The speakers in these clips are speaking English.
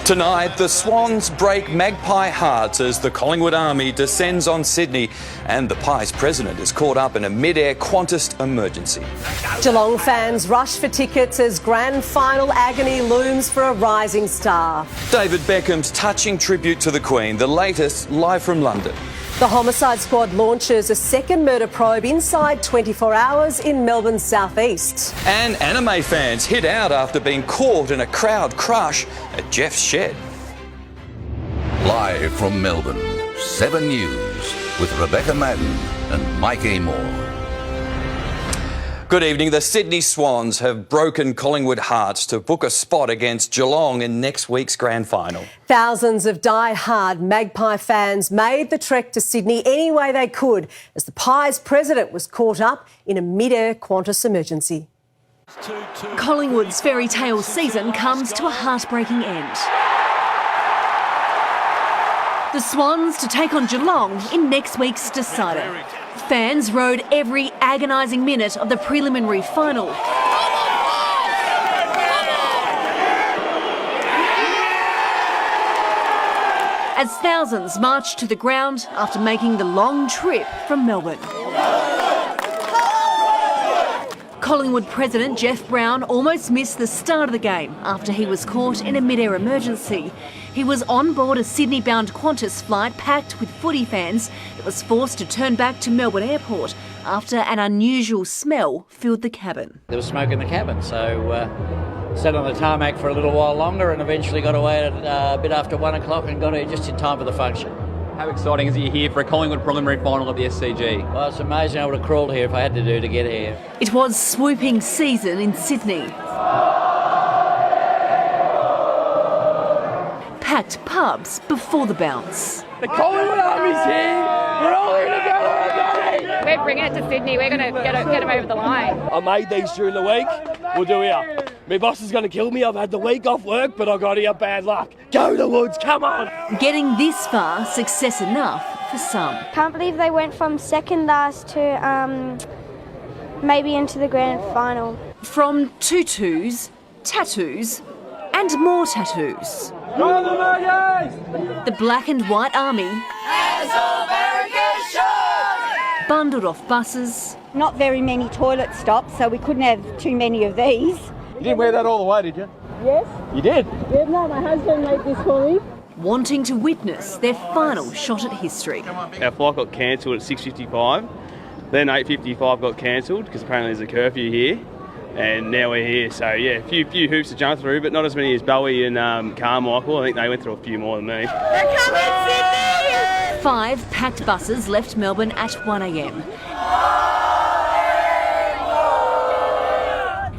Tonight, the Swans break Magpie hearts as the Collingwood Army descends on Sydney and the Pies president is caught up in a mid-air Qantas emergency. Geelong fans rush for tickets as grand final agony looms for a rising star. David Beckham's touching tribute to the Queen, the latest live from London. The Homicide Squad launches a second murder probe inside 24 hours in Melbourne's southeast. And anime fans hit out after being caught in a crowd crush at Jeff's shed. Live from Melbourne, 7 News with Rebecca Madden and Mike Amor. Good evening. The Sydney Swans have broken Collingwood hearts to book a spot against Geelong in next week's grand final. Thousands of die-hard Magpie fans made the trek to Sydney any way they could as the Pies president was caught up in a mid-air Qantas emergency. Collingwood's fairy tale season comes to a heartbreaking end. The Swans to take on Geelong in next week's decider. Fans rode every agonising minute of the preliminary final. As thousands marched to the ground after making the long trip from Melbourne. Collingwood president Jeff Brown almost missed the start of the game after he was caught in a mid-air emergency. He was on board a Sydney-bound Qantas flight packed with footy fans that was forced to turn back to Melbourne Airport after an unusual smell filled the cabin. There was smoke in the cabin, so sat on the tarmac for a little while longer and eventually got away at a bit after 1 o'clock and got here just in time for the function. How exciting is it you're here for a Collingwood preliminary final of the SCG? Well, it's amazing I would have crawled here if I had to get here. It was swooping season in Sydney. Packed pubs before the bounce. The Collingwood Army's here! We're all here together, We're bringing it to Sydney. We're going to get them over the line. I made these during the week. We'll do here. My boss is going to kill me. I've had the week off work, but I got here bad luck. Go the Woods, come on! Getting this far, success enough for some. Can't believe they went from second last to maybe into the grand final. From tutus, tattoos, and more tattoos. The black and white army bundled off buses. Not very many toilet stops, so we couldn't have too many of these. You didn't wear that all the way, did you? Yes. You did? Yeah, no, my husband made this for me. Wanting to witness their final shot at history. Our flight got cancelled at 6:55. Then 8:55 got cancelled because apparently there's a curfew here. And now we're here, so yeah, a few hoops to jump through, but not as many as Bowie and Carmichael. I think they went through a few more than me. They're coming, Sydney! 5 packed buses left Melbourne at 1 a.m.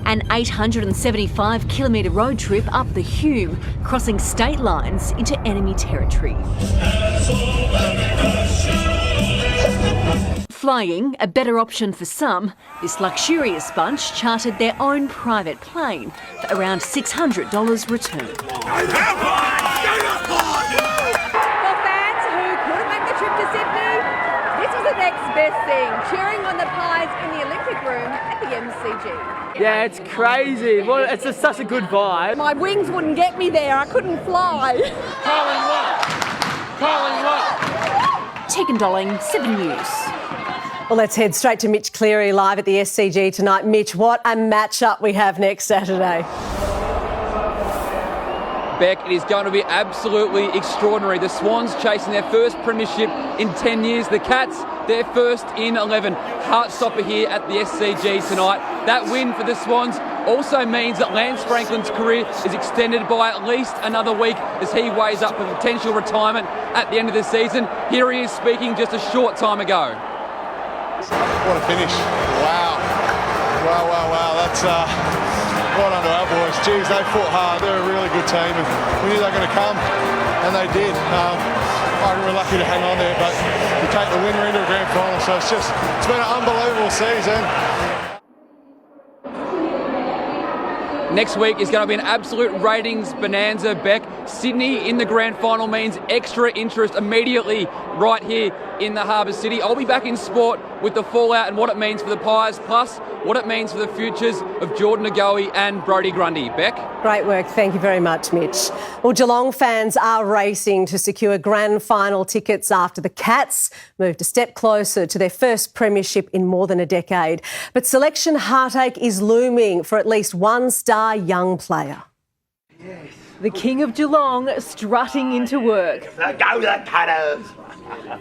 An 875-kilometre road trip up the Hume, crossing state lines into enemy territory. Flying, a better option for some, this luxurious bunch chartered their own private plane for around $600 return. For fans who couldn't make the trip to Sydney, this was the next best thing, cheering on the Pies in the Olympic room at the MCG. Yeah, it's crazy. Well, it's just such a good vibe. My wings wouldn't get me there, I couldn't fly. Collingwood! Tegan Dolling, 7 News. Well, let's head straight to Mitch Cleary live at the SCG tonight. Mitch, what a matchup we have next Saturday. Beck, it is going to be absolutely extraordinary. The Swans chasing their first premiership in 10 years. The Cats, their first in 11. Heartstopper here at the SCG tonight. That win for the Swans also means that Lance Franklin's career is extended by at least another week as he weighs up for potential retirement at the end of the season. Here he is speaking just a short time ago. What a finish. Wow. That's right under our boys. Geez, they fought hard. They're a really good team and we knew they were going to come and they did. We're lucky to hang on there, but you take the winner into a grand final, so it's been an unbelievable season. Next week is going to be an absolute ratings bonanza, Beck. Sydney in the grand final means extra interest immediately right here in the Harbour City. I'll be back in sport with the fallout and what it means for the Pies, plus what it means for the futures of Jordan Agoe and Brodie Grundy. Beck? Great work. Thank you very much, Mitch. Well, Geelong fans are racing to secure grand final tickets after the Cats moved a step closer to their first premiership in more than a decade. But selection heartache is looming for at least one star young player. Yes. The King of Geelong strutting into work. Go the Cutters!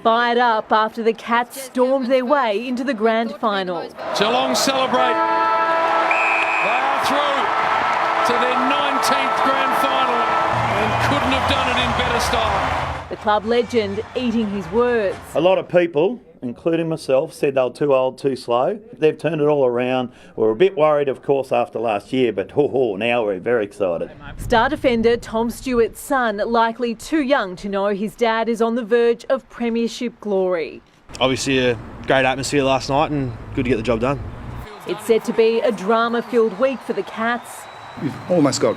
Fired up after the Cats stormed their way into the grand final. Geelong celebrate. They are through to their 19th grand final and couldn't have done it in better style. The club legend eating his words. A lot of people, including myself, said they were too old, too slow. They've turned it all around. We're a bit worried, of course, after last year, but now we're very excited. Star defender Tom Stewart's son, likely too young to know his dad is on the verge of premiership glory. Obviously a great atmosphere last night and good to get the job done. It's set to be a drama-filled week for the Cats. We've almost got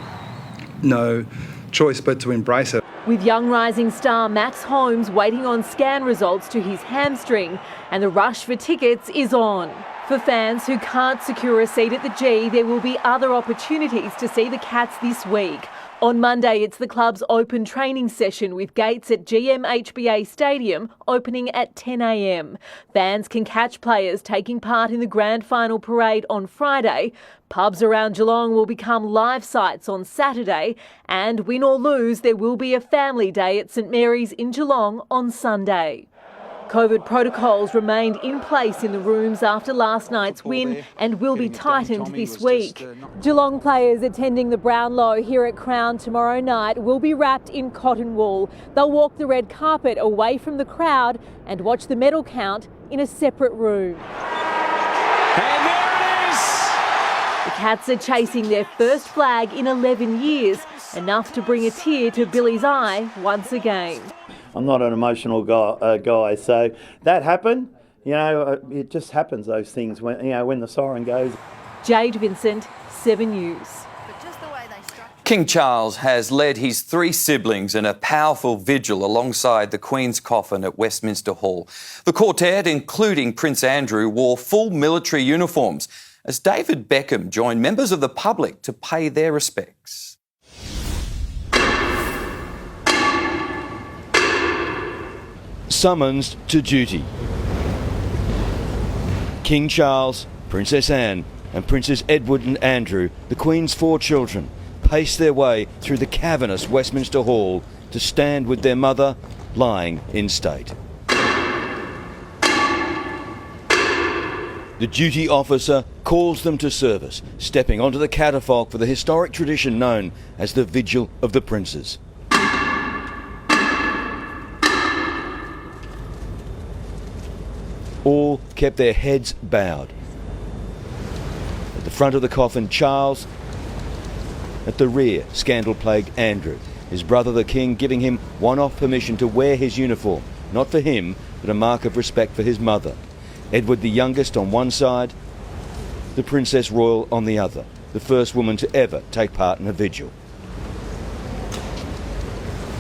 no choice but to embrace it. With young rising star Max Holmes waiting on scan results to his hamstring, and the rush for tickets is on. For fans who can't secure a seat at the G, there will be other opportunities to see the Cats this week. On Monday, it's the club's open training session with gates at GMHBA Stadium opening at 10 a.m. Fans can catch players taking part in the grand final parade on Friday. Pubs around Geelong will become live sites on Saturday, and win or lose, there will be a family day at St Mary's in Geelong on Sunday. COVID protocols remained in place in the rooms after last night's win and will be tightened this week. Geelong players attending the Brownlow here at Crown tomorrow night will be wrapped in cotton wool. They'll walk the red carpet away from the crowd and watch the medal count in a separate room. And there it is! The Cats are chasing their first flag in 11 years, enough to bring a tear to Billy's eye once again. I'm not an emotional guy, so that happened. It just happens, those things, when the siren goes. Jade Vincent, 7 News. King Charles has led his 3 siblings in a powerful vigil alongside the Queen's coffin at Westminster Hall. The quartet, including Prince Andrew, wore full military uniforms as David Beckham joined members of the public to pay their respects. Summonsed to duty. King Charles, Princess Anne and Princes Edward and Andrew, the Queen's 4 children, paced their way through the cavernous Westminster Hall to stand with their mother lying in state. The duty officer calls them to service, stepping onto the catafalque for the historic tradition known as the Vigil of the Princes. All kept their heads bowed. At the front of the coffin, Charles. At the rear, scandal-plagued Andrew, his brother the King giving him one-off permission to wear his uniform, not for him, but a mark of respect for his mother. Edward the youngest on one side, the Princess Royal on the other, the first woman to ever take part in a vigil.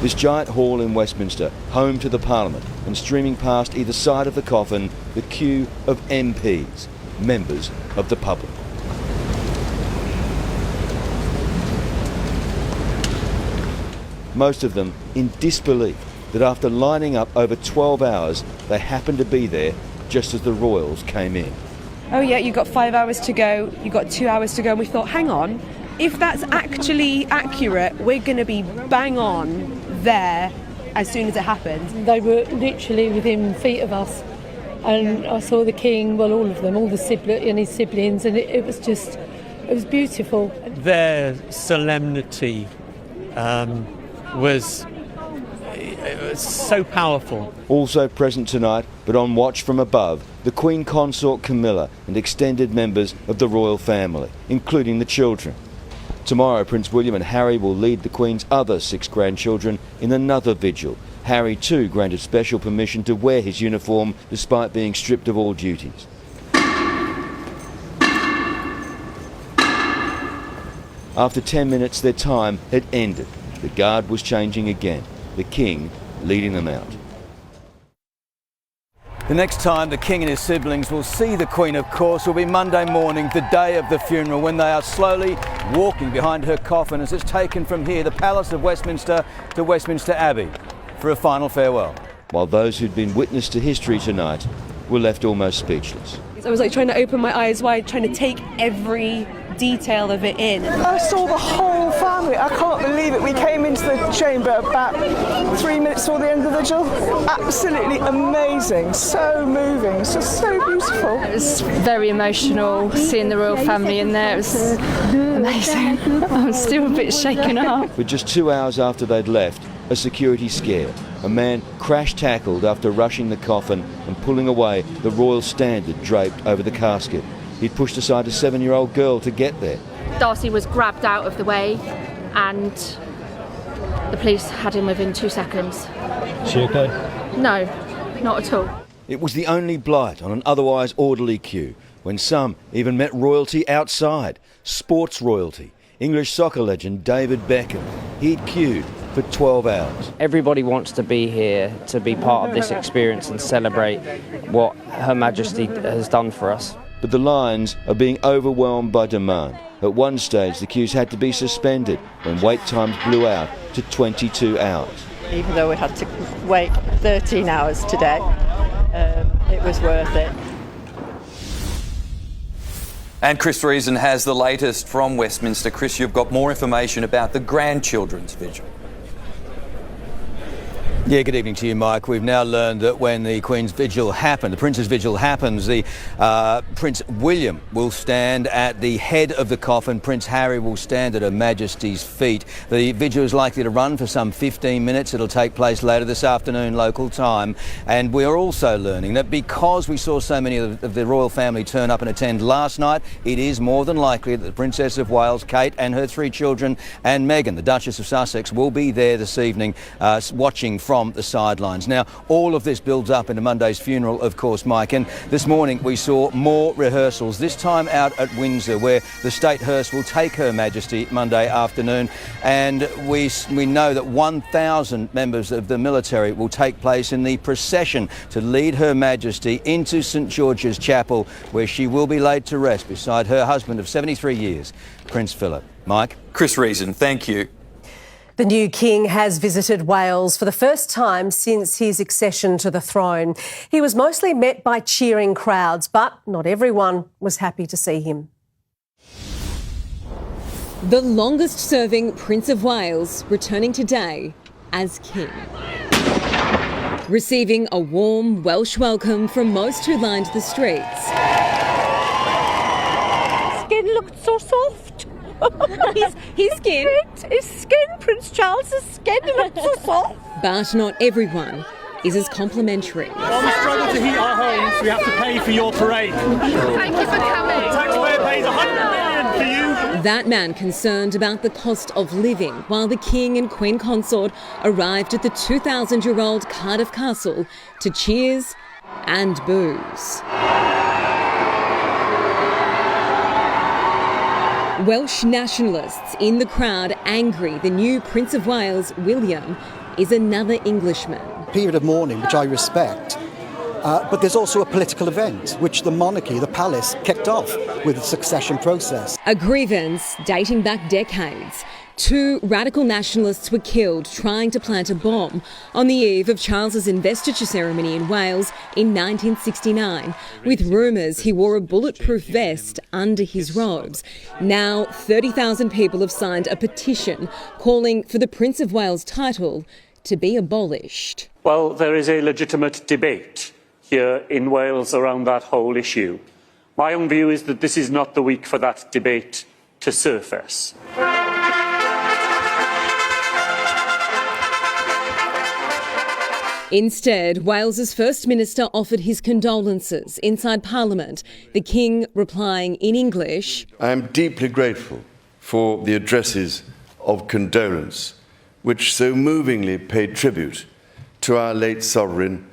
This giant hall in Westminster, home to the Parliament, and streaming past either side of the coffin, the queue of MPs, members of the public. Most of them in disbelief that after lining up over 12 hours, they happened to be there just as the royals came in. Oh yeah, you've got 5 hours to go, you've got 2 hours to go, and we thought, hang on, if that's actually accurate, we're going to be bang on there as soon as it happens. They were literally within feet of us, and I saw the King, well, all of them, all the siblings and his siblings, and it was beautiful. Their solemnity was so powerful. Also present tonight, but on watch from above, the Queen Consort Camilla and extended members of the royal family, including the children. Tomorrow, Prince William and Harry will lead the Queen's other 6 grandchildren in another vigil. Harry, too, granted special permission to wear his uniform despite being stripped of all duties. After 10 minutes, their time had ended. The guard was changing again, the King leading them out. The next time the King and his siblings will see the Queen, of course, will be Monday morning, the day of the funeral, when they are slowly walking behind her coffin as it's taken from here, the Palace of Westminster, to Westminster Abbey for a final farewell. While those who'd been witness to history tonight were left almost speechless. I was like trying to open my eyes wide, trying to take every detail of it in. I saw the whole family. I can't believe it. We came into the chamber about 3 minutes before the end of the vigil. Absolutely amazing. So moving. It's just so beautiful. It was very emotional seeing the royal family in there. It was amazing. I'm still a bit shaken up. But just 2 hours after they'd left, a security scare. A man crash-tackled after rushing the coffin and pulling away the royal standard draped over the casket. He'd pushed aside a 7-year-old girl to get there. Darcy was grabbed out of the way and the police had him within 2 seconds. Is she okay? No, not at all. It was the only blight on an otherwise orderly queue, when some even met royalty outside. Sports royalty. English soccer legend David Beckham. He'd queued for 12 hours. Everybody wants to be here to be part of this experience and celebrate what Her Majesty has done for us. But the lines are being overwhelmed by demand. At one stage, the queues had to be suspended when wait times blew out to 22 hours. Even though we had to wait 13 hours today, it was worth it. And Chris Reason has the latest from Westminster. Chris, you've got more information about the grandchildren's vigil. Yeah, good evening to you, Mike. We've now learned that when the Queen's vigil happened, the Prince's vigil happens, the Prince William will stand at the head of the coffin. Prince Harry will stand at Her Majesty's feet. The vigil is likely to run for some 15 minutes. It'll take place later this afternoon, local time. And we are also learning that because we saw so many of the royal family turn up and attend last night, it is more than likely that the Princess of Wales, Kate, and her 3 children, and Meghan, the Duchess of Sussex, will be there this evening watching from the sidelines. Now, all of this builds up into Monday's funeral, of course, Mike, and this morning we saw more rehearsals, this time out at Windsor, where the state hearse will take Her Majesty Monday afternoon, and we know that 1,000 members of the military will take place in the procession to lead Her Majesty into St George's Chapel, where she will be laid to rest beside her husband of 73 years, Prince Philip. Mike? Chris Reason, thank you. The new king has visited Wales for the first time since his accession to the throne. He was mostly met by cheering crowds, but not everyone was happy to see him. The longest-serving Prince of Wales returning today as king. Receiving a warm Welsh welcome from most who lined the streets. Skin looked so soft. His skin? His skin, Prince Charles's skin looked so soft. But not everyone is as complimentary. While we struggle to heat our homes, we have to pay for your parade. Thank you for coming. The taxpayer pays $100 million for you. That man concerned about the cost of living while the King and Queen Consort arrived at the 2,000-year-old Cardiff Castle to cheers and boos. Welsh nationalists in the crowd angry the new Prince of Wales, William, is another Englishman. Period of mourning, which I respect, but there's also a political event, which the monarchy, the palace, kicked off with the succession process. A grievance dating back decades. 2 radical nationalists were killed trying to plant a bomb on the eve of Charles's investiture ceremony in Wales in 1969, with rumours he wore a bulletproof vest under his robes. Now, 30,000 people have signed a petition calling for the Prince of Wales title to be abolished. Well, there is a legitimate debate here in Wales around that whole issue. My own view is that this is not the week for that debate to surface. Instead, Wales's First Minister offered his condolences inside Parliament, the King replying in English, I am deeply grateful for the addresses of condolence which so movingly paid tribute to our late sovereign,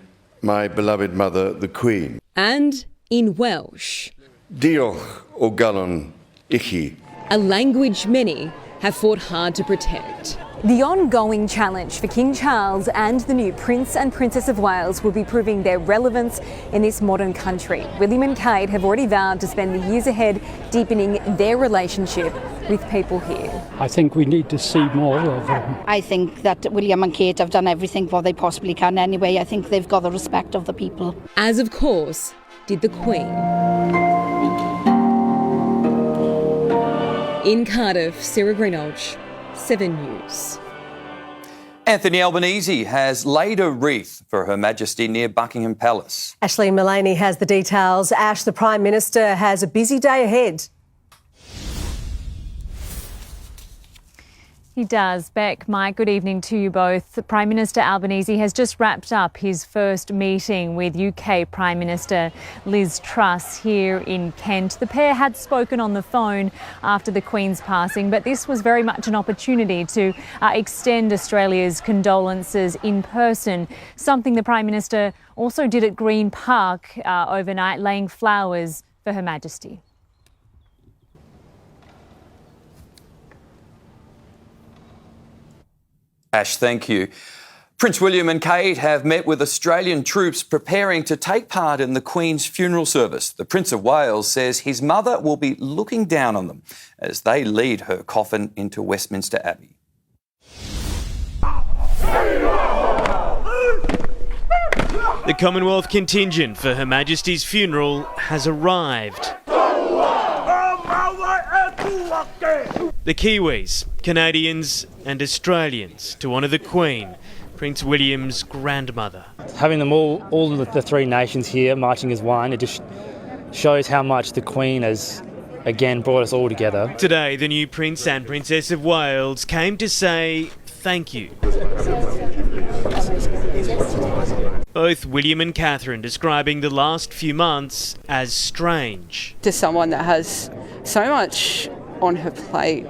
my beloved mother, the Queen. And in Welsh. Diolch o galon ichi, a language many have fought hard to protect. The ongoing challenge for King Charles and the new Prince and Princess of Wales will be proving their relevance in this modern country. William and Kate have already vowed to spend the years ahead deepening their relationship with people here. I think we need to see more of them. I think that William and Kate have done everything what they possibly can anyway. I think they've got the respect of the people. As of course did the Queen. In Cardiff, Sarah Greenolch, 7 News. Anthony Albanese has laid a wreath for Her Majesty near Buckingham Palace. Ashleen Mullaney has the details. Ash, the Prime Minister has a busy day ahead. He does. Beck, Mike, good evening to you both. Prime Minister Albanese has just wrapped up his first meeting with UK Prime Minister Liz Truss here in Kent. The pair had spoken on the phone after the Queen's passing, but this was very much an opportunity to extend Australia's condolences in person, something the Prime Minister also did at Green Park overnight, laying flowers for Her Majesty. Ash, thank you. Prince William and Kate have met with Australian troops preparing to take part in the Queen's funeral service. The Prince of Wales says his mother will be looking down on them as they lead her coffin into Westminster Abbey. The Commonwealth contingent for Her Majesty's funeral has arrived. The Kiwis, Canadians and Australians to honour the Queen, Prince William's grandmother. Having them all the three nations here marching as one, it just shows how much the Queen has, again, brought us all together. Today, the new Prince and Princess of Wales came to say thank you. Both William and Catherine describing the last few months as strange. To someone that has so much on her plate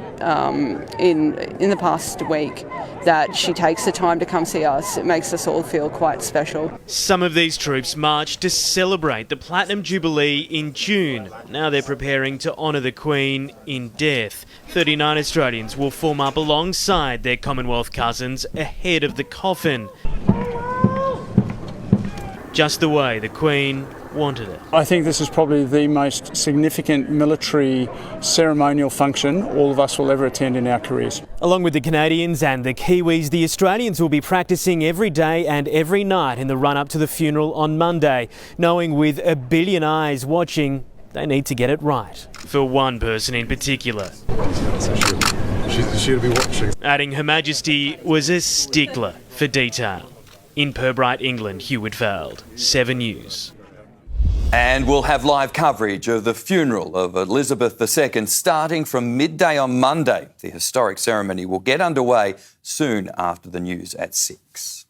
in the past week, that she takes the time to come see us, it makes us all feel quite special. Some of these troops marched to celebrate the Platinum Jubilee in June. Now they're preparing to honour the Queen in death. 39 Australians will form up alongside their Commonwealth cousins ahead of the coffin. Just the way the Queen wanted it. I think this is probably the most significant military ceremonial function all of us will ever attend in our careers. Along with the Canadians and the Kiwis, the Australians will be practising every day and every night in the run-up to the funeral on Monday, knowing with a billion eyes watching, they need to get it right. For one person in particular. She'll be watching. Adding Her Majesty was a stickler for detail. In Purbright, England, Hugh Whitfield, 7 News. And we'll have live coverage of the funeral of Elizabeth II starting from midday on Monday. The historic ceremony will get underway soon after the news at 6.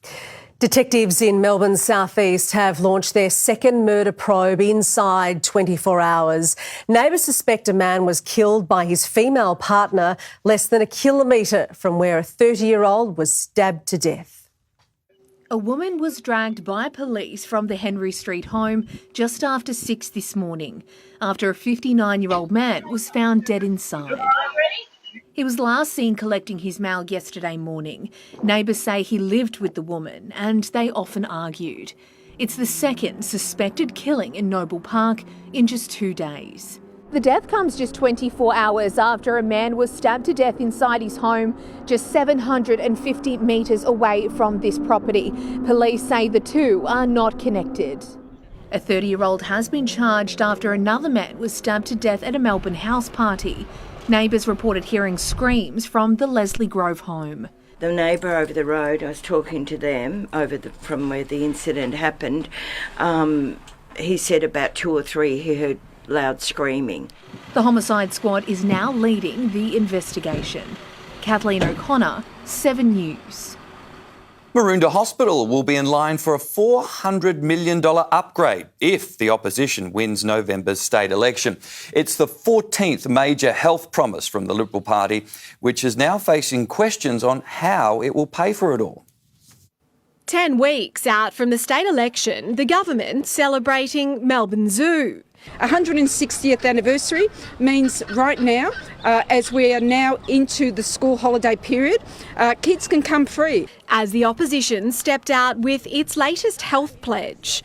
Detectives in Melbourne's southeast have launched their second murder probe inside 24 hours. Neighbours suspect a man was killed by his female partner less than a kilometre from where a 30-year-old was stabbed to death. A woman was dragged by police from the Henry Street home just after 6 this morning, after a 59-year-old man was found dead inside. He was last seen collecting his mail yesterday morning. Neighbours say he lived with the woman and they often argued. It's the second suspected killing in Noble Park in just 2 days. The death comes just 24 hours after a man was stabbed to death inside his home just 750 metres away from this property. Police say the two are not connected. A 30-year-old has been charged after another man was stabbed to death at a Melbourne house party. Neighbours reported hearing screams from the Leslie Grove home. The neighbour over the road, I was talking to them from where the incident happened. He said about 2 or 3 he heard loud screaming. The homicide squad is now leading the investigation. Kathleen O'Connor, 7 News. Maroondah Hospital will be in line for a $400 million upgrade if the opposition wins November's state election. It's the 14th major health promise from the Liberal Party, which is now facing questions on how it will pay for it all. 10 weeks out from the state election, the government celebrating Melbourne Zoo. 160th anniversary means right now, as we are now into the school holiday period, kids can come free. As the opposition stepped out with its latest health pledge.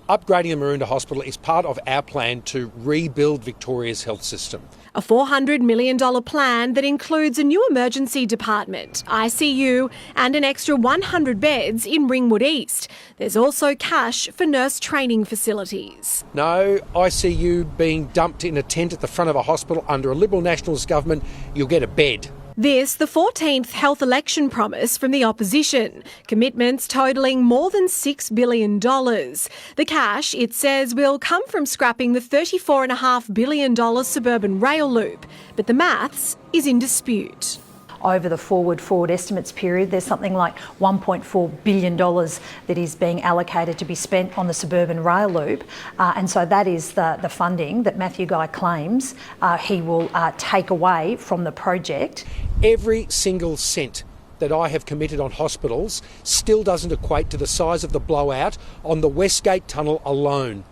Upgrading the Maroondah Hospital is part of our plan to rebuild Victoria's health system. A $400 million plan that includes a new emergency department, ICU and an extra 100 beds in Ringwood East. There's also cash for nurse training facilities. No ICU being dumped in a tent at the front of a hospital under a Liberal Nationalist government. You'll get a bed. This, the 14th health election promise from the opposition. Commitments totalling more than $6 billion. The cash, it says, will come from scrapping the $34.5 billion suburban rail loop. But the maths is in dispute. Over the forward estimates period, there's something like $1.4 billion that is being allocated to be spent on the suburban rail loop. And so that is the funding that Matthew Guy claims he will take away from the project. Every single cent that I have committed on hospitals still doesn't equate to the size of the blowout on the Westgate Tunnel alone.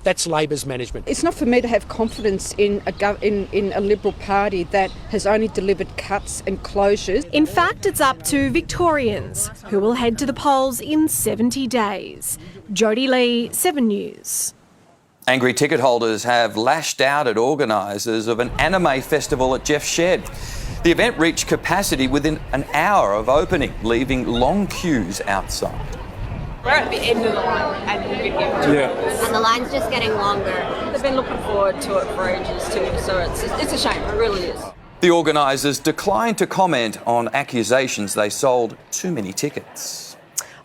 That's Labor's management. It's not for me to have confidence in a Liberal Party that has only delivered cuts and closures. In fact, it's up to Victorians, who will head to the polls in 70 days. Jodie Lee, 7 News. Angry ticket holders have lashed out at organisers of an anime festival at Jeff's Shed. The event reached capacity within an hour of opening, leaving long queues outside. We're at the end of the line and the line's just getting longer. They've been looking forward to it for ages too, so it's a shame, it really is. The organisers declined to comment on accusations they sold too many tickets.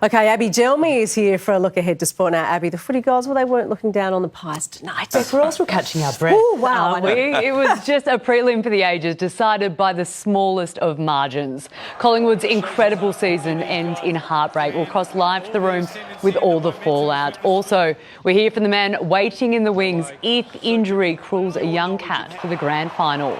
OK, Abby Gelmy is here for a look ahead to sport. Now, Abby, the footy goals, well, they weren't looking down on the Pies tonight. We're also catching our breath. Oh, wow. It was just a prelim for the ages, decided by the smallest of margins. Collingwood's incredible season ends in heartbreak. We'll cross live to the room with all the fallout. Also, we're here for the man waiting in the wings if injury cruels a young cat for the grand final.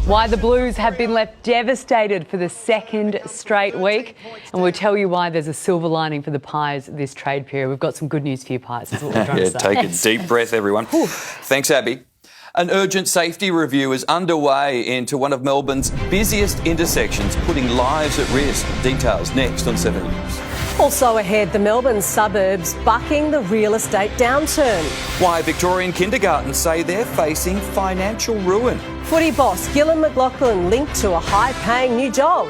Why the Blues have been left devastated for the second straight week. And we'll tell you why there's a silver lining for the Pies this trade period. We've got some good news for you, Pies. That's what we're trying to say. Take a deep breath, everyone. Thanks, Abby. An urgent safety review is underway into one of Melbourne's busiest intersections, putting lives at risk. Details next on 7 News. Also ahead, the Melbourne suburbs bucking the real estate downturn. Why Victorian kindergartens say they're facing financial ruin. Footy boss Gillan McLachlan linked to a high-paying new job.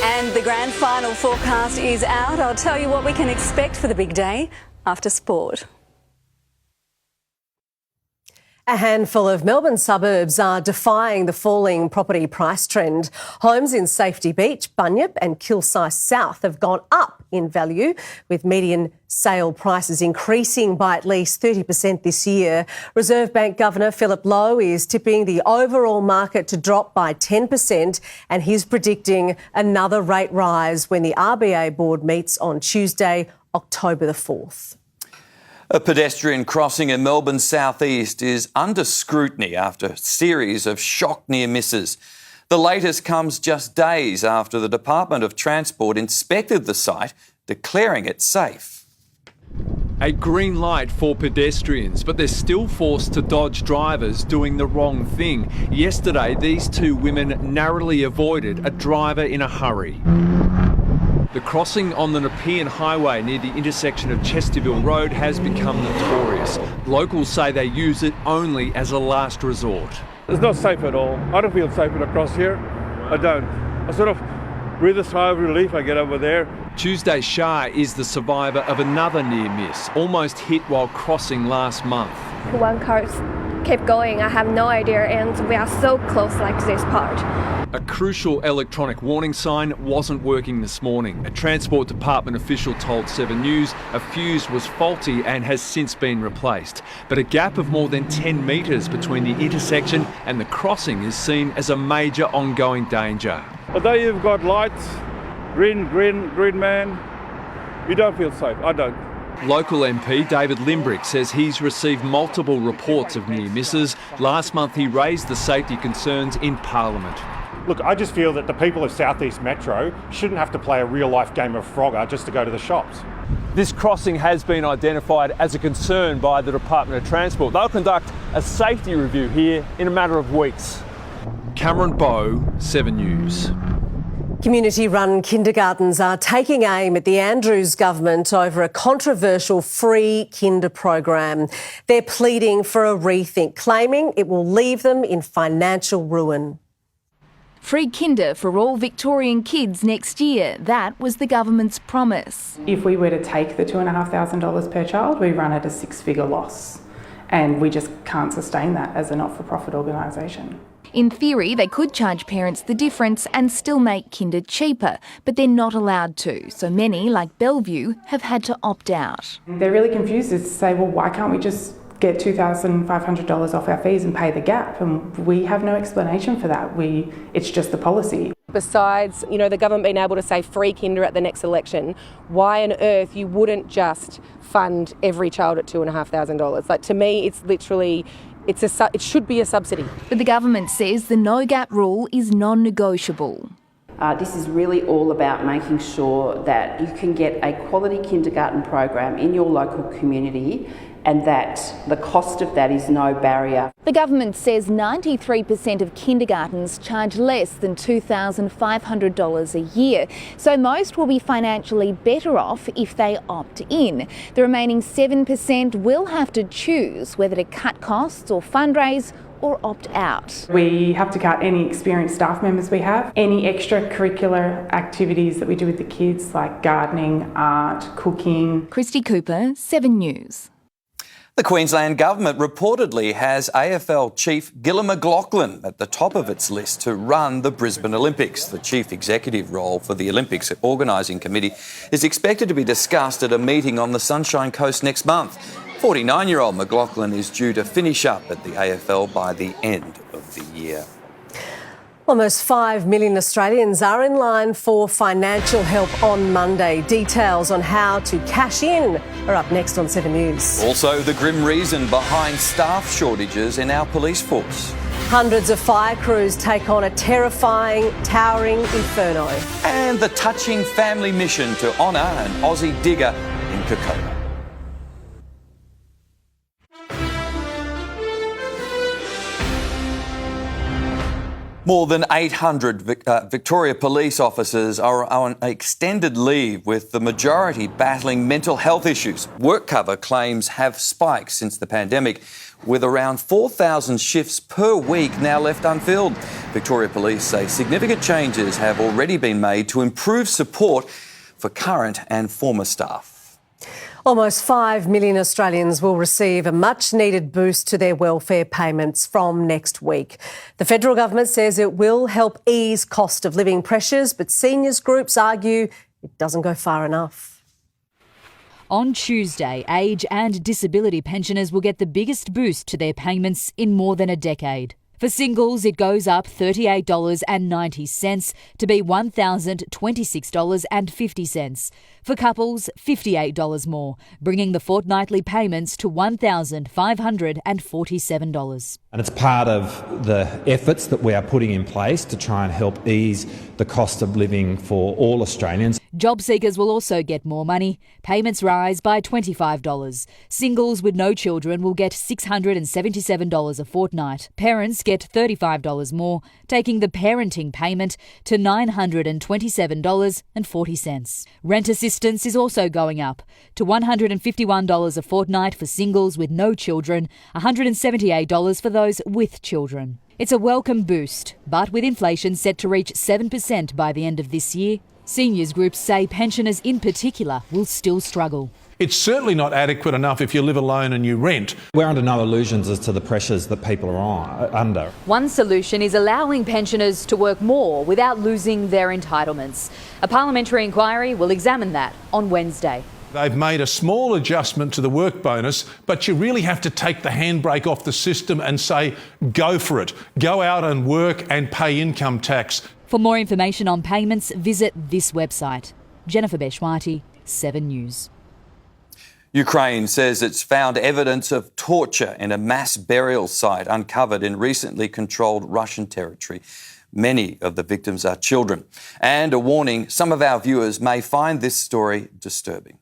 And the grand final forecast is out. I'll tell you what we can expect for the big day after sport. A handful of Melbourne suburbs are defying the falling property price trend. Homes in Safety Beach, Bunyip and Kilsyth South have gone up in value, with median sale prices increasing by at least 30% this year. Reserve Bank Governor Philip Lowe is tipping the overall market to drop by 10%, and he's predicting another rate rise when the RBA board meets on Tuesday, October the 4th. A pedestrian crossing in Melbourne's southeast is under scrutiny after a series of shock near misses. The latest comes just days after the Department of Transport inspected the site, declaring it safe. A green light for pedestrians, but they're still forced to dodge drivers doing the wrong thing. Yesterday, these two women narrowly avoided a driver in a hurry. The crossing on the Nepean Highway near the intersection of Chesterville Road has become notorious. Locals say they use it only as a last resort. It's not safe at all. I don't feel safe when I cross here. I don't. I sort of breathe a sigh of relief I get over there. Tuesday Shah is the survivor of another near miss, almost hit while crossing last month. One car kept going, I have no idea, and we are so close like this part. A crucial electronic warning sign wasn't working this morning. A Transport Department official told 7 News a fuse was faulty and has since been replaced. But a gap of more than 10 metres between the intersection and the crossing is seen as a major ongoing danger. Although you've got lights, green man, you don't feel safe. I don't. Local MP David Limbrick says he's received multiple reports of near misses. Last month he raised the safety concerns in Parliament. Look, I just feel that the people of South East Metro shouldn't have to play a real-life game of Frogger just to go to the shops. This crossing has been identified as a concern by the Department of Transport. They'll conduct a safety review here in a matter of weeks. Cameron Bowe, 7 News. Community-run kindergartens are taking aim at the Andrews government over a controversial free kinder program. They're pleading for a rethink, claiming it will leave them in financial ruin. Free kinder for all Victorian kids next year. That was the government's promise. If we were to take the $2,500 per child, we run at a six-figure loss. And we just can't sustain that as a not-for-profit organisation. In theory, they could charge parents the difference and still make kinder cheaper, but they're not allowed to. So many, like Bellevue, have had to opt out. They're really confused as to say, well, why can't we just get $2,500 off our fees and pay the gap? And we have no explanation for that. It's just the policy. Besides, the government being able to say free kinder at the next election, why on earth you wouldn't just fund every child at $2,500? Like, to me, it's literally... it should be a subsidy. But the government says the no-gap rule is non-negotiable. This is really all about making sure that you can get a quality kindergarten program in your local community and that the cost of that is no barrier. The government says 93% of kindergartens charge less than $2,500 a year, so most will be financially better off if they opt in. The remaining 7% will have to choose whether to cut costs or fundraise or opt out. We have to cut any experienced staff members we have, any extracurricular activities that we do with the kids like gardening, art, cooking. Christy Cooper, 7 News. The Queensland Government reportedly has AFL Chief Gillum McLachlan at the top of its list to run the Brisbane Olympics. The chief executive role for the Olympics Organising Committee is expected to be discussed at a meeting on the Sunshine Coast next month. 49-year-old McLachlan is due to finish up at the AFL by the end of the year. Almost 5 million Australians are in line for financial help on Monday. Details on how to cash in are up next on 7 News. Also, the grim reason behind staff shortages in our police force. Hundreds of fire crews take on a terrifying, towering inferno. And the touching family mission to honour an Aussie digger in Kokoda. More than 800 Victoria police officers are on extended leave, with the majority battling mental health issues. Work cover claims have spiked since the pandemic, with around 4,000 shifts per week now left unfilled. Victoria Police say significant changes have already been made to improve support for current and former staff. Almost 5 million Australians will receive a much-needed boost to their welfare payments from next week. The federal government says it will help ease cost of living pressures, but seniors groups argue it doesn't go far enough. On Tuesday, age and disability pensioners will get the biggest boost to their payments in more than a decade. For singles, it goes up $38.90 to be $1,026.50. For couples, $58 more, bringing the fortnightly payments to $1,547. And it's part of the efforts that we are putting in place to try and help ease the cost of living for all Australians. Job seekers will also get more money. Payments rise by $25. Singles with no children will get $677 a fortnight. Parents get $35 more, taking the parenting payment to $927.40. Rent assistance is also going up to $151 a fortnight for singles with no children, $178 for those with children. It's a welcome boost, but with inflation set to reach 7% by the end of this year, seniors groups say pensioners in particular will still struggle. It's certainly not adequate enough if you live alone and you rent. We're under no illusions as to the pressures that people are under. One solution is allowing pensioners to work more without losing their entitlements. A parliamentary inquiry will examine that on Wednesday. They've made a small adjustment to the work bonus, but you really have to take the handbrake off the system and say, go for it. Go out and work and pay income tax. For more information on payments, visit this website. Jennifer Beshwati, 7 News. Ukraine says it's found evidence of torture in a mass burial site uncovered in recently controlled Russian territory. Many of the victims are children. And a warning, some of our viewers may find this story disturbing.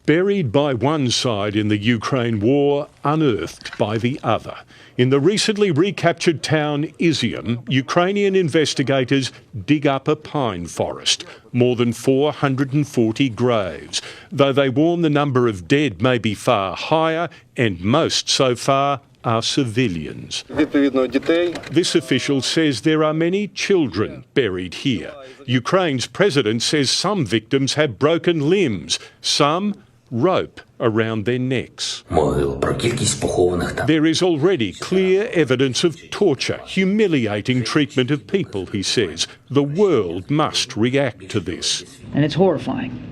Buried by one side in the Ukraine war, unearthed by the other. In the recently recaptured town Izium, Ukrainian investigators dig up a pine forest, more than 440 graves, though they warn the number of dead may be far higher, and most so far are civilians. This official says there are many children buried here. Ukraine's president says some victims have broken limbs, some rope around their necks. There is already clear evidence of torture, humiliating treatment of people, he says. The world must react to this. And it's horrifying.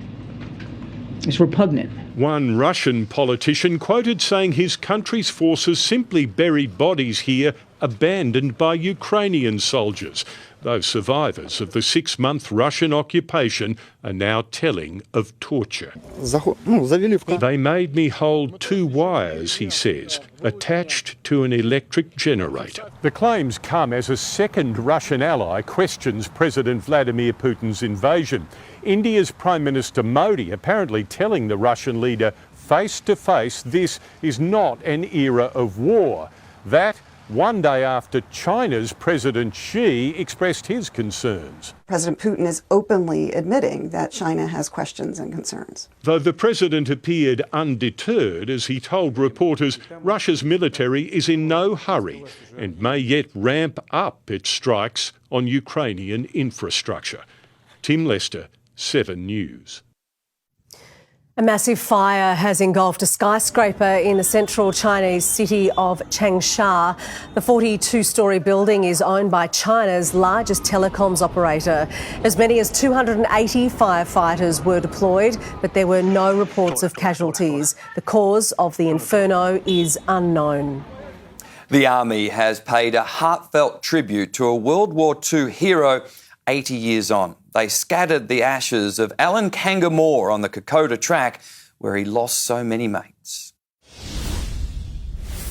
It's repugnant. One Russian politician quoted saying his country's forces simply buried bodies here abandoned by Ukrainian soldiers. Those survivors of the 6-month Russian occupation are now telling of torture. They made me hold 2 wires, he says, attached to an electric generator. The claims come as a second Russian ally questions President Vladimir Putin's invasion. India's Prime Minister Modi apparently telling the Russian leader face to face this is not an era of war. That one day after China's President Xi expressed his concerns. President Putin is openly admitting that China has questions and concerns. Though the president appeared undeterred as he told reporters Russia's military is in no hurry and may yet ramp up its strikes on Ukrainian infrastructure. Tim Lester, 7 News. A massive fire has engulfed a skyscraper in the central Chinese city of Changsha. The 42-storey building is owned by China's largest telecoms operator. As many as 280 firefighters were deployed, but there were no reports of casualties. The cause of the inferno is unknown. The Army has paid a heartfelt tribute to a World War II hero 80 years on. They scattered the ashes of Alan Kangamore on the Kokoda track, where he lost so many mates.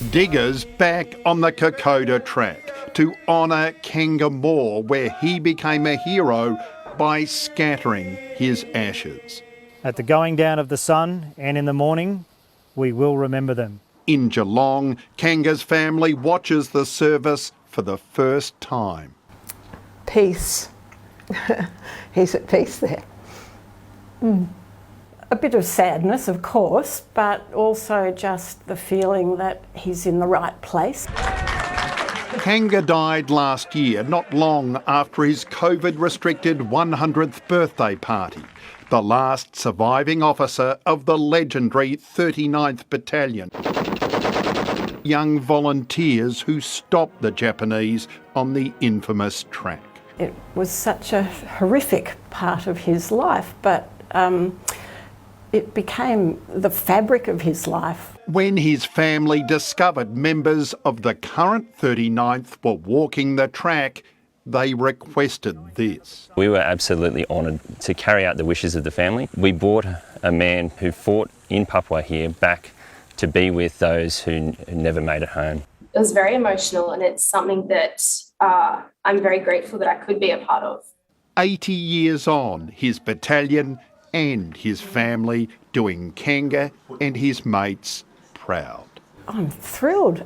Diggers back on the Kokoda track to honour Kangamore, where he became a hero by scattering his ashes. At the going down of the sun and in the morning, we will remember them. In Geelong, Kanga's family watches the service for the first time. Peace. He's at peace there. A bit of sadness, of course, but also just the feeling that he's in the right place. Kanga died last year, not long after his COVID-restricted 100th birthday party, the last surviving officer of the legendary 39th Battalion. Young volunteers who stopped the Japanese on the infamous track. It was such a horrific part of his life, but it became the fabric of his life. When his family discovered members of the current 39th were walking the track, they requested this. We were absolutely honoured to carry out the wishes of the family. We brought a man who fought in Papua here back to be with those who never made it home. It was very emotional, and it's something that I'm very grateful that I could be a part of. 80 years on, his battalion and his family doing Kanga and his mates proud. I'm thrilled.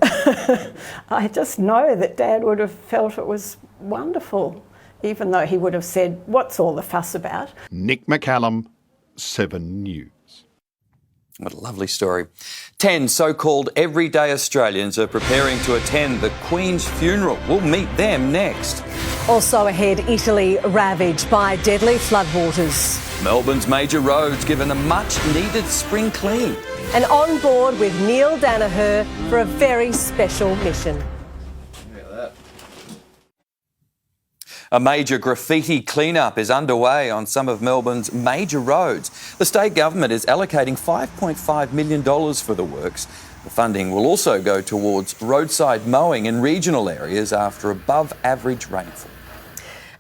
I just know that Dad would have felt it was wonderful, even though he would have said, "What's all the fuss about?" Nick McCallum, 7 News. What a lovely story. 10 so-called everyday Australians are preparing to attend the Queen's funeral. We'll meet them next. Also ahead, Italy ravaged by deadly floodwaters. Melbourne's major roads given a much-needed spring clean. And on board with Neil Danaher for a very special mission. A major graffiti clean-up is underway on some of Melbourne's major roads. The state government is allocating $5.5 million for the works. The funding will also go towards roadside mowing in regional areas after above-average rainfall.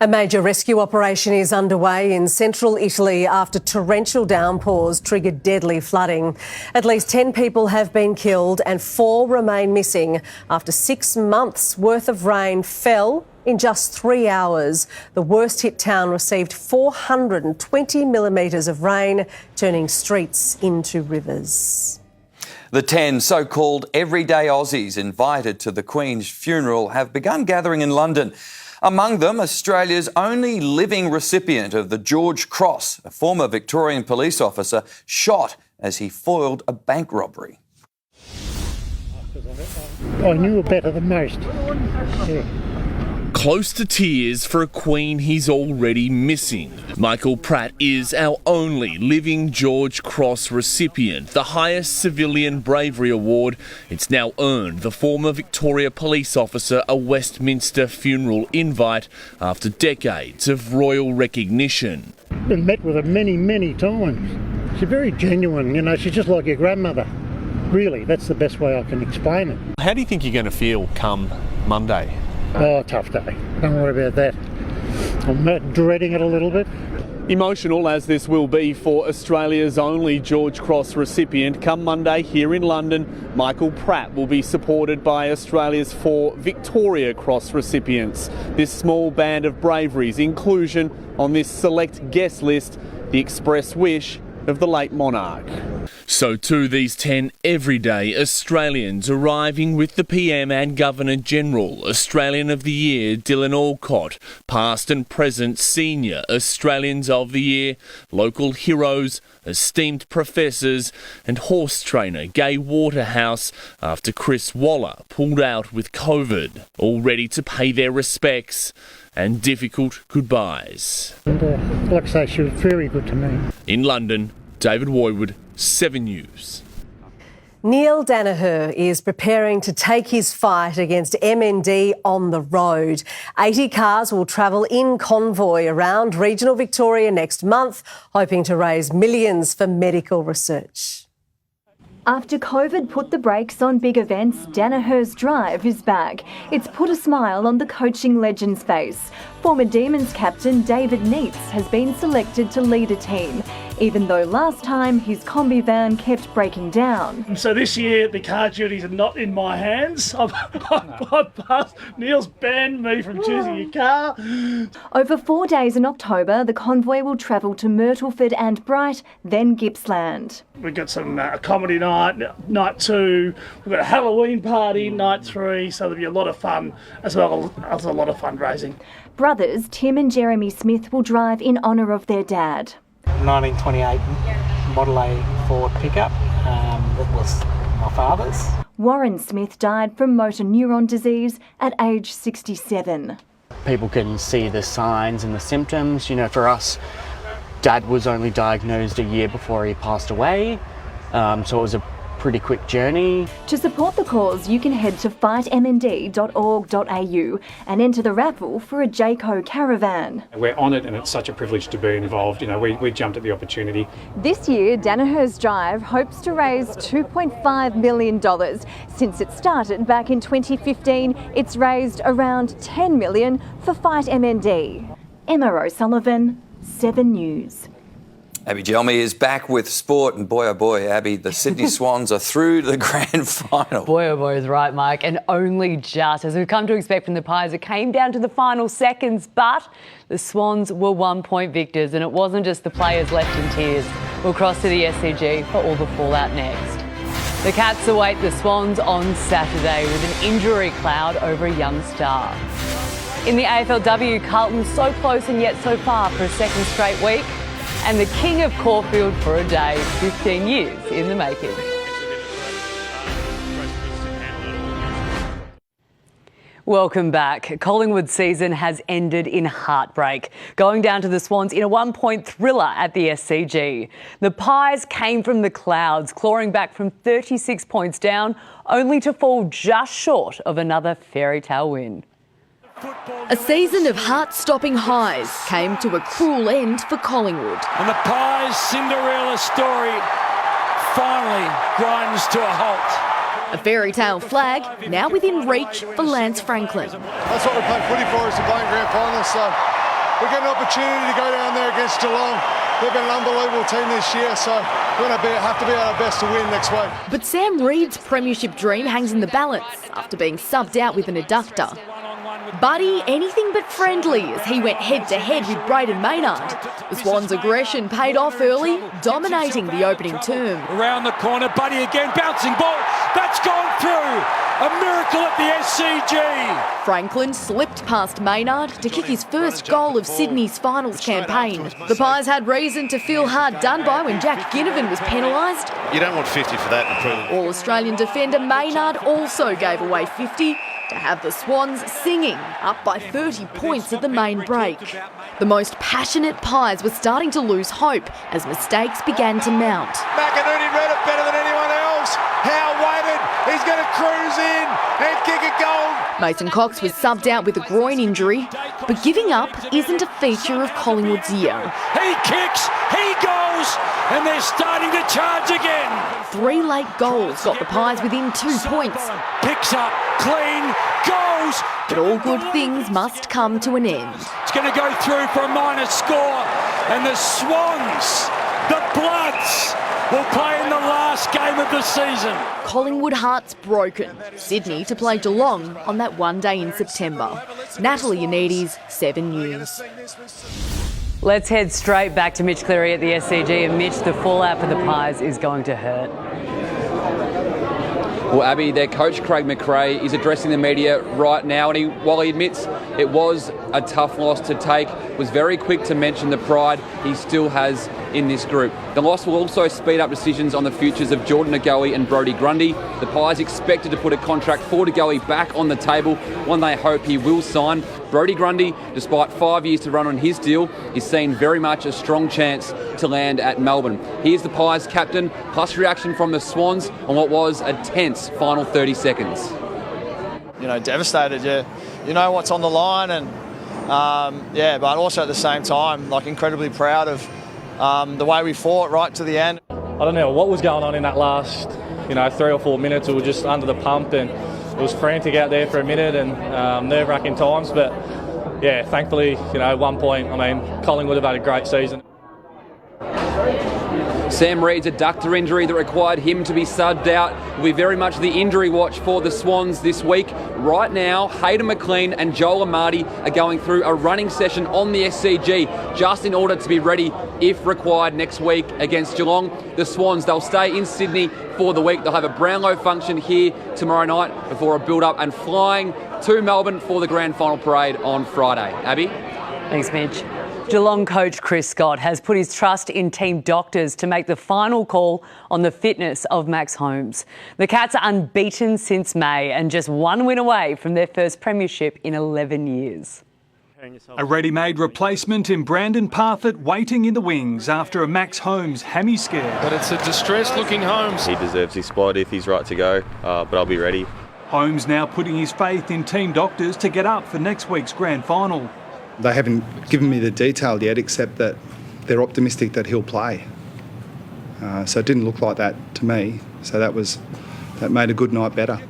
A major rescue operation is underway in central Italy after torrential downpours triggered deadly flooding. At least 10 people have been killed and 4 remain missing after 6 months' worth of rain fell in just 3 hours. The worst hit town received 420 millimetres of rain, turning streets into rivers. The 10 so-called everyday Aussies invited to the Queen's funeral have begun gathering in London. Among them, Australia's only living recipient of the George Cross, a former Victorian police officer shot as he foiled a bank robbery. I knew her better than most. Yeah. Close to tears for a Queen he's already missing. Michael Pratt is our only living George Cross recipient, the highest civilian bravery award. It's now earned the former Victoria police officer a Westminster funeral invite after decades of royal recognition. Been met with her many, many times. She's very genuine, you know, she's just like your grandmother. Really, that's the best way I can explain it. How do you think you're going to feel come Monday? Oh, tough day. Don't worry about that. I'm dreading it a little bit. Emotional as this will be for Australia's only George Cross recipient, come Monday here in London, Michael Pratt will be supported by Australia's 4 Victoria Cross recipients. This small band of bravery's inclusion on this select guest list, the express wish of the late monarch. So too these 10 everyday Australians arriving with the PM and Governor-General, Australian of the Year Dylan Alcott, past and present senior Australians of the Year, local heroes, esteemed professors and horse trainer Gay Waterhouse after Chris Waller pulled out with COVID, all ready to pay their respects and difficult goodbyes. And like I say, she was very good to me. In London, David Woywood, 7 News. Neil Danaher is preparing to take his fight against MND on the road. 80 cars will travel in convoy around regional Victoria next month, hoping to raise millions for medical research. After COVID put the brakes on big events, Danaher's drive is back. It's put a smile on the coaching legend's face. Former Demons captain David Neitz has been selected to lead a team, even though last time his combi van kept breaking down. So this year the car duties are not in my hands. I've passed. Neil's banned me from choosing a car. Over 4 days in October, the convoy will travel to Myrtleford and Bright, then Gippsland. We've got some comedy night 2, we've got a Halloween party night 3, so there'll be a lot of fun as well as a lot of fundraising. Brothers Tim and Jeremy Smith will drive in honour of their dad. 1928 Model A Ford pickup that was my father's. Warren Smith died from motor neuron disease at age 67. People can see the signs and the symptoms. You know, for us, Dad was only diagnosed a year before he passed away, so it was a pretty quick journey. To support the cause, you can head to fightmnd.org.au and enter the raffle for a Jayco caravan. We're honoured and it's such a privilege to be involved. You know, we jumped at the opportunity. This year, Danaher's Drive hopes to raise $2.5 million. Since it started back in 2015, it's raised around $10 million for Fight MND. Emma O'Sullivan, 7 News. Abby Gelmy is back with sport, and boy, oh boy, Abby, the Sydney Swans are through to the grand final. Boy, oh boy, is right, Mike, and only just. As we've come to expect from the Pies, it came down to the final seconds, but the Swans were 1-point victors, and it wasn't just the players left in tears. We'll cross to the SCG for all the fallout next. The Cats await the Swans on Saturday with an injury cloud over a young star. In the AFLW, Carlton so close and yet so far for a second straight week. And the king of Caulfield for a day, 15 years in the making. Welcome back. Collingwood's season has ended in heartbreak, going down to the Swans in a 1-point thriller at the SCG. The Pies came from the clouds, clawing back from 36 points down, only to fall just short of another fairy tale win. A season of heart-stopping highs came to a cruel end for Collingwood. And the Pies' Cinderella story finally grinds to a halt. A fairy tale flag now within reach for Lance Franklin. That's what we play footy for, is to play in grand finals, so we get an opportunity to go down there against Geelong. They've been an unbelievable team this year, so we're going to have to be at our best to win next week. But Sam Reid's premiership dream hangs in the balance after being subbed out with an adductor. Buddy anything but friendly as he went head-to-head with Brayden Maynard. The Swans' aggression paid off early, dominating the opening term. Around the corner, Buddy again, bouncing ball. That's gone through. A miracle at the SCG. Franklin slipped past Maynard to kick his first goal of Sydney's finals campaign. The Pies had reason to feel hard done by when Jack Ginnivan was penalised. You don't want 50 for that in approval. All-Australian defender Maynard also gave away 50 to have the Swans singing, up by 30 points at the main break. The most passionate Pies were starting to lose hope as mistakes began to mount. McInerney read it better than anyone else. Howe waited. He's going to cruise in and kick a goal. Mason Cox was subbed out with a groin injury, but giving up isn't a feature of Collingwood's year. He kicks, he goes, and they're starting to charge again. 3 late goals got the Pies within 2 points. Picks up, clean, goes. But all good things must come to an end. It's going to go through for a minor score, and the Swans, the Bloods, will play in the last game of the season. Collingwood hearts broken. Sydney to play Geelong on that one day in September. Natalie Yannidis, 7 News. Let's head straight back to Mitch Cleary at the SCG. And Mitch, the fallout for the Pies is going to hurt. Well, Abby, their coach Craig McRae is addressing the media right now, and while he admits it was a tough loss to take, was very quick to mention the pride he still has in this group. The loss will also speed up decisions on the futures of Jordan Agoe and Brodie Grundy. The Pies expected to put a contract for Agoe back on the table, one they hope he will sign. Brodie Grundy, despite 5 years to run on his deal, is seen very much a strong chance to land at Melbourne. Here's the Pies captain, plus reaction from the Swans on what was a tense final 30 seconds. You know, devastated, yeah. You know what's on the line, and but also at the same time, like, incredibly proud of the way we fought right to the end. I don't know what was going on in that last, 3 or 4 minutes. We were just under the pump, and it was frantic out there for a minute and nerve-wracking times. But yeah, thankfully, 1 point. I mean, Collingwood have had a great season. Sam Reid's adductor injury that required him to be subbed out will be very much the injury watch for the Swans this week. Right now, Hayden McLean and Joel Amati are going through a running session on the SCG just in order to be ready if required next week against Geelong. The Swans, they'll stay in Sydney for the week. They'll have a Brownlow function here tomorrow night before a build-up and flying to Melbourne for the grand final parade on Friday. Abby? Thanks, Mitch. Geelong coach Chris Scott has put his trust in team doctors to make the final call on the fitness of Max Holmes. The Cats are unbeaten since May and just 1 win away from their first premiership in 11 years. A ready-made replacement in Brandon Parfitt waiting in the wings after a Max Holmes hammy scare. But it's a distressed-looking Holmes. He deserves his spot if he's right to go, but I'll be ready. Holmes now putting his faith in team doctors to get up for next week's grand final. They haven't given me the detail yet, except that they're optimistic that he'll play. So it didn't look like that to me. So that made a good night better.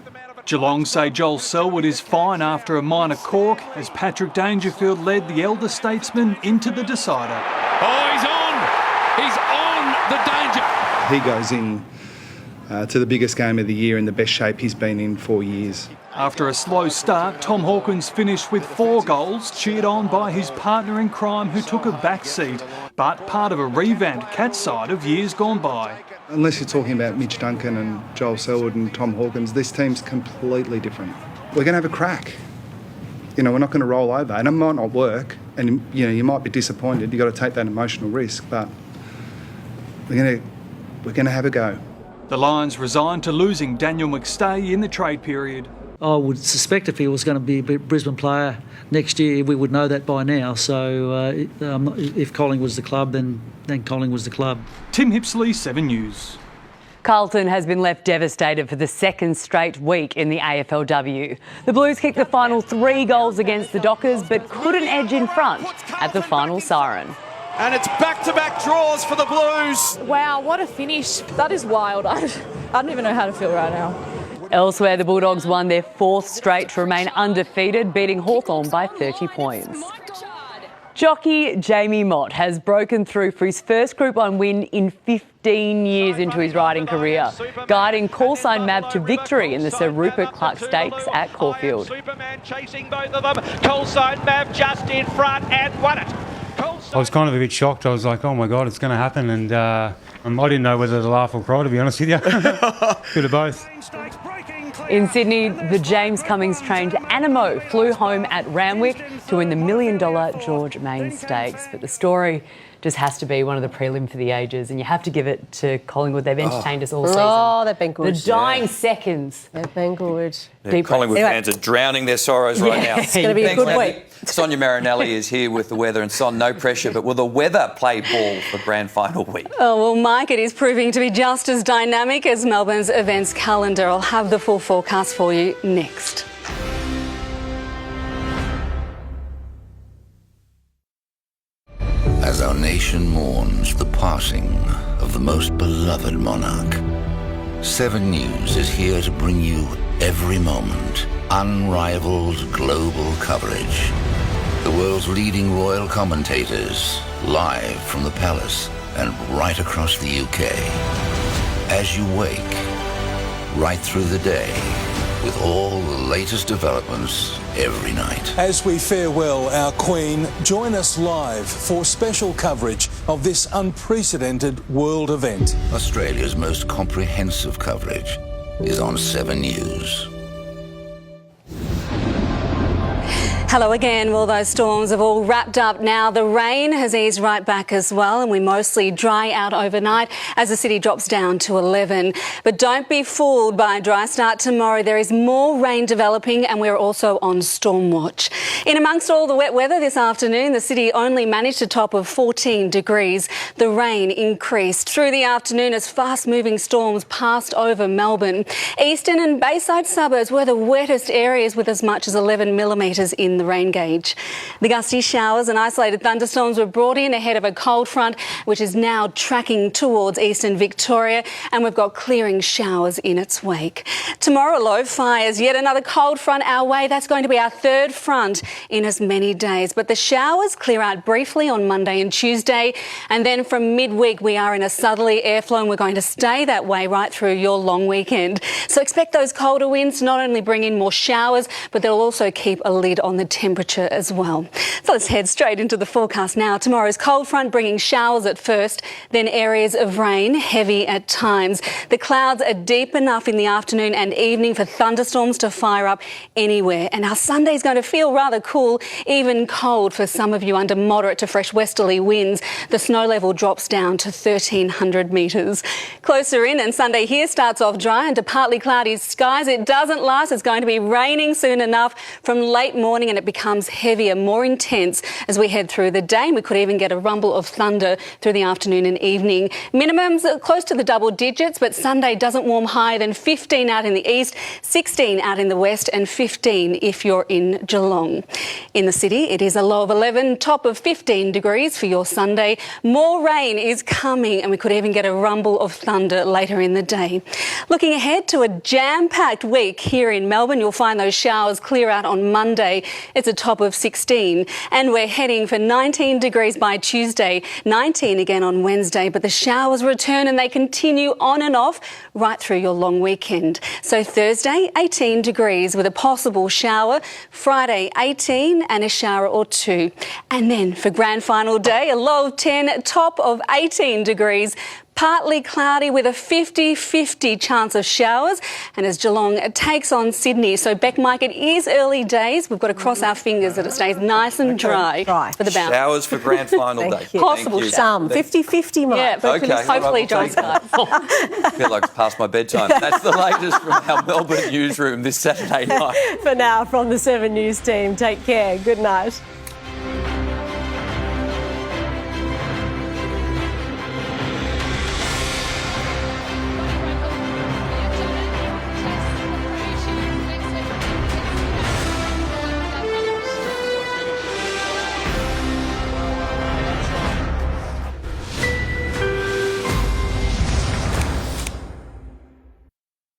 Geelong say Joel Selwood is fine after a minor cork as Patrick Dangerfield led the elder statesman into the decider. Oh, he's on! He's on the danger! He goes in to the biggest game of the year in the best shape he's been in 4 years. After a slow start, Tom Hawkins finished with 4 goals, cheered on by his partner in crime who took a back seat, but part of a revamped Cats side of years gone by. Unless you're talking about Mitch Duncan and Joel Selwood and Tom Hawkins, this team's completely different. We're going to have a crack. We're not going to roll over, and it might not work, and you might be disappointed. You've got to take that emotional risk, but we're going to have a go. The Lions resigned to losing Daniel McStay in the trade period. I would suspect if he was going to be a Brisbane player next year, we would know that by now. So if Collingwood's the club, then Collingwood's the club. Tim Hipsley, 7 News. Carlton has been left devastated for the second straight week in the AFLW. The Blues kicked the final 3 goals against the Dockers, but couldn't edge in front at the final siren. And it's back-to-back draws for the Blues. Wow, what a finish. That is wild. I don't even know how to feel right now. Elsewhere, the Bulldogs won their 4th straight to remain undefeated, beating Hawthorn by 30 points. Jockey Jamie Mott has broken through for his first Group 1 win in 15 years into his riding career, guiding Callsign Mav to victory in the Sir Rupert Clarke Stakes at Caulfield. Superman chasing both of them. Callsign Mav just in front and won it. I was kind of a bit shocked. I was like, oh my God, it's going to happen. And I didn't know whether to laugh or cry, to be honest with you. Bit of both. In Sydney, the James Cummings-trained Animo flew home at Randwick to win the $1 million George Main Stakes. But the story just has to be one of the prelim for the ages, and you have to give it to Collingwood. They've entertained us all season. Oh, they've been good. The dying seconds. They've been good. Collingwood fans are drowning their sorrows right now. It's going to be a good week. Sonia Marinelli is here with the weather, and Son, no pressure, but will the weather play ball for grand final week? Oh, well, Mike, it is proving to be just as dynamic as Melbourne's events calendar. I'll have the full forecast for you next. As our nation mourns the passing of the most beloved monarch, 7 News is here to bring you every moment unrivaled global coverage. The world's leading royal commentators, live from the palace and right across the UK. As you wake, right through the day, with all the latest developments every night. As we farewell our Queen, join us live for special coverage of this unprecedented world event. Australia's most comprehensive coverage is on 7 News. Hello again. Well, those storms have all wrapped up now. The rain has eased right back as well, and we mostly dry out overnight as the city drops down to 11. But don't be fooled by a dry start tomorrow. There is more rain developing, and we're also on storm watch. In amongst all the wet weather this afternoon, the city only managed a top of 14 degrees. The rain increased through the afternoon as fast-moving storms passed over Melbourne. Eastern and Bayside suburbs were the wettest areas, with as much as 11 millimetres in the rain gauge. The gusty showers and isolated thunderstorms were brought in ahead of a cold front, which is now tracking towards eastern Victoria, and we've got clearing showers in its wake. Tomorrow, low fires, yet another cold front our way. That's going to be our third front in as many days. But the showers clear out briefly on Monday and Tuesday, and then from midweek we are in a southerly airflow, and we're going to stay that way right through your long weekend. So expect those colder winds to not only bring in more showers, but they'll also keep a lid on the temperature as well. So let's head straight into the forecast now. Tomorrow's cold front bringing showers at first, then areas of rain, heavy at times. The clouds are deep enough in the afternoon and evening for thunderstorms to fire up anywhere. And our Sunday's going to feel rather cool, even cold for some of you under moderate to fresh westerly winds. The snow level drops down to 1,300 metres. Closer in, and Sunday here starts off dry into partly cloudy skies. It doesn't last. It's going to be raining soon enough from late morning, and it becomes heavier, more intense as we head through the day. We could even get a rumble of thunder through the afternoon and evening. Minimums are close to the double digits, but Sunday doesn't warm higher than 15 out in the east, 16 out in the west, and 15 if you're in Geelong. In the city, it is a low of 11, top of 15 degrees for your Sunday. More rain is coming, and we could even get a rumble of thunder later in the day. Looking ahead to a jam-packed week here in Melbourne, you'll find those showers clear out on Monday. It's a top of 16, and we're heading for 19 degrees by Tuesday, 19 again on Wednesday, but the showers return and they continue on and off right through your long weekend. So Thursday, 18 degrees with a possible shower, Friday 18 and a shower or two. And then for grand final day, a low of 10, top of 18 degrees. Partly cloudy with a 50-50 chance of showers, and as Geelong takes on Sydney. So, Beck, Mike, it is early days. We've got to cross our fingers that it stays nice and dry for the bounce. Showers for grand final day. Possible some. 50-50, Mike. Yeah, but okay. hopefully dry skies. I feel like it's past my bedtime. That's the latest from our Melbourne newsroom this Saturday night. For now, from the 7 News team, take care. Good night.